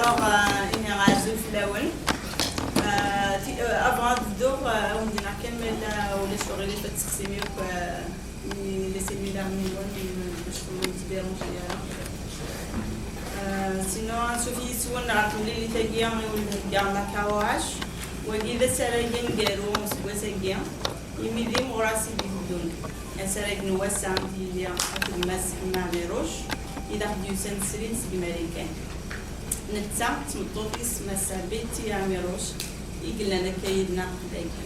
Alors, il y a un zuf laouen. Avant de on dit à quel moment on est sur les fêtes sexuelles ou les cellulaires minounes, je trouve que c'est dérangé. Sinon, Sophie Soun a rappelé les taguiens ou le garde à Kawash, ou il y a des salariés qui ont été gagnés, et il y a des morasses qui ont été salariés qui ont été gagnés, et Hamou Amirouche, il a dû s'inscrire dans l'Américain. نتسع تمطوطيس مسابيتي أميروش يقلنا كيدنا دايكا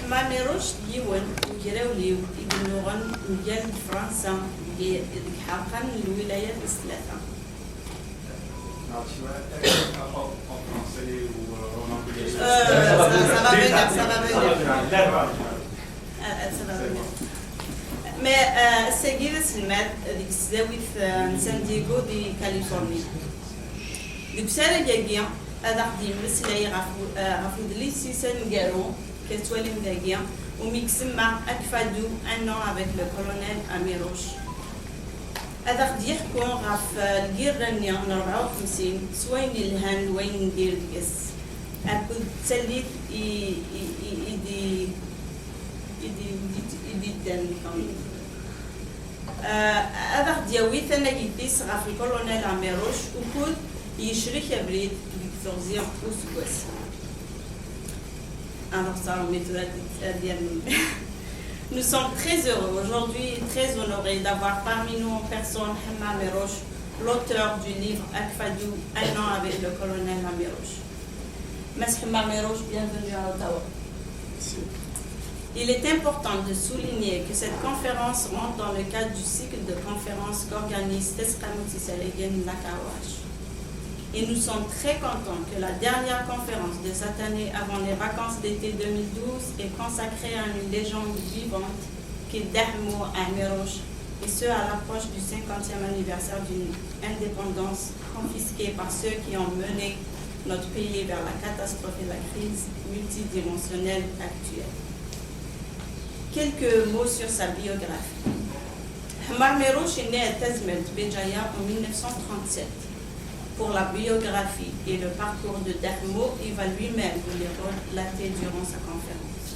ما أميروش ديوان وجراوليو يقلنوغن مجال فرنسا حقا الولايات الثلاثة. Mais c'est le maître de San Diego de Californie. بسالة جاجيا أدخدي مسلي رفض لي سيسن جارو كتولي مداجيا وميكسم مع AKFADOU avec le colonel Amirouche. أدخدي يحكون غف الجيرانيا نربعو خمسين سوين الهند وين ندير ديس أكد تسليت إدي دان كامل. أدخدي ويثنا جيتيس غف الcolonel Amirouche وكود يشرك بريد بكثرزيا وسوس. Alors ça, on met tout à dire. Nous sommes très heureux aujourd'hui et très honorés d'avoir parmi nous en personne Hamou Amirouche, l'auteur du livre AKFADOU, un an avec le colonel Amirouche. Monsieur Hamou Amirouche, bienvenue à Ottawa. Il est important de souligner que cette conférence rentre dans le cadre du cycle de conférences qu'organise Tazmalt. Et nous sommes très contents que la dernière conférence de cette année avant les vacances d'été 2012 est consacrée à une légende vivante qui est Hamou Amirouche, et ce à l'approche du 50e anniversaire d'une indépendance confisquée par ceux qui ont mené notre pays vers la catastrophe et la crise multidimensionnelle actuelle. Quelques mots sur sa biographie. Hamou Amirouche est né à Tazmalt, Béjaïa en 1937. Pour la biographie et le parcours de Hamou, il va lui-même vous les relater durant sa conférence.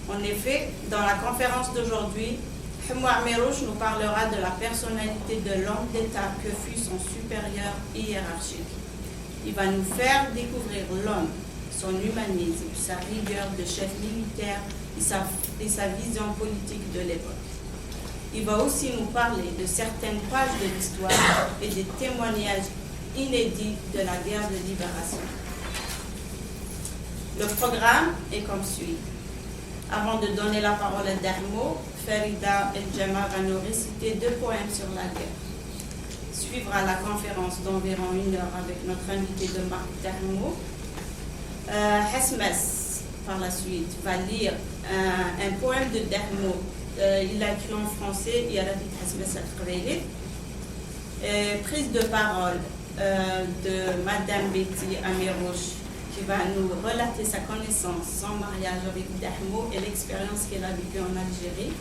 En effet, dans la conférence d'aujourd'hui, Hamou Amirouche nous parlera de la personnalité de l'homme d'État que fut son supérieur hiérarchique. Il va nous faire découvrir l'homme, son humanisme, sa rigueur de chef militaire et sa vision politique de l'époque. Il va aussi nous parler de certaines pages de l'histoire et des témoignages inédits de la guerre de libération. Le programme est comme suit. Avant de donner la parole à Hamou, Farida El-Jama va nous réciter 2 poèmes sur la guerre. Suivra la conférence d'environ 1 heure avec notre invité de marque Hamou. Hasmas, par la suite, va lire un poème de Hamou. Il a écrit en français, il a dit Hasmas al-Khreili. Prise de parole de Madame Si Amirouche, qui va nous relater sa connaissance, son mariage avec Hamou et l'expérience qu'elle a vécue en Algérie.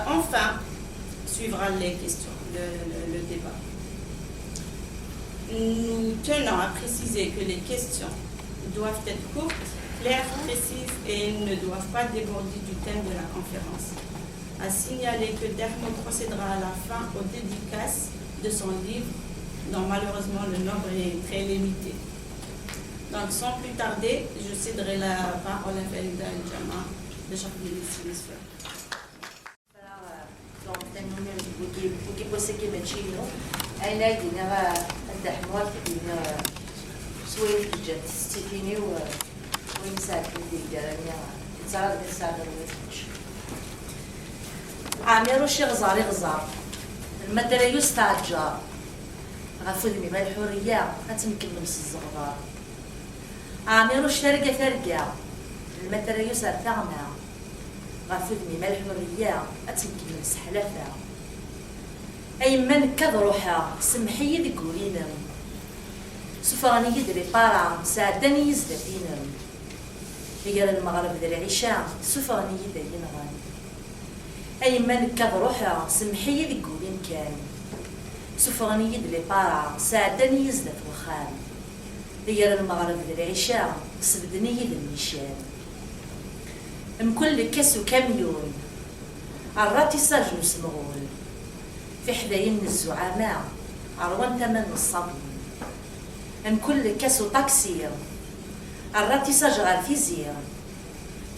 Enfin, suivra les questions, le débat. Nous tenons à préciser que les questions doivent être courtes, claires, précises et ne doivent pas déborder du thème de la conférence. À signaler que Hamou procédera à la fin aux dédicaces de son livre, dont malheureusement le nombre est très limité. Donc sans plus tarder, je céderai la parole à Belaïd Abdeslam de chaque ministère. عامروش غزاري غزار المدرة يستعجر غفدني بالحرية غتمكن نمس الزغبار عامروش ترقى ترقى المدرة يسر ثغنا غفدني بالحرية غتمكن نمس حلفة أي من كذ روحها سمحي ذي قولينم سفراني يدري طارع ساعدني يزدفينم يقال المغرب ذي العشاء سفراني يدري ينغاني أي من كذ روحها سمحي ذي قولين كان سفرانية لي بارا ساعدني يزدت وخام دير المغرب للعشاء سبدني للنشان مكل كاس وكاميون عراتي ساجن سمغول في حداين الزعماء عروان تمن الصبي مكل كاس وطاكسي عراتي ساجغال في زير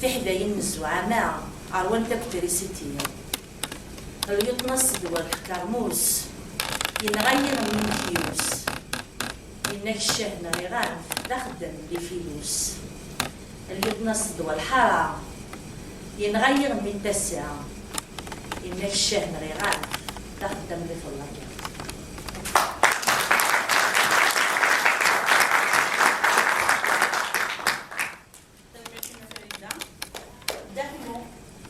في حداين الزعماء عروان تكتريسيتي اليطنس دول كرموس ينغير من كيوس إنك الشهن غيران تخدم لفلوس اليطنس دول حرام ينغير من تسعة إنك الشهن غيران تخدم لفلوس.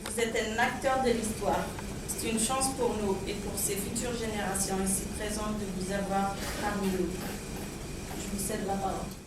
Vous êtes un acteur de l'histoire. C'est une chance pour nous et pour ces futures générations ici présentes de vous avoir parmi nous. Je vous cède la parole.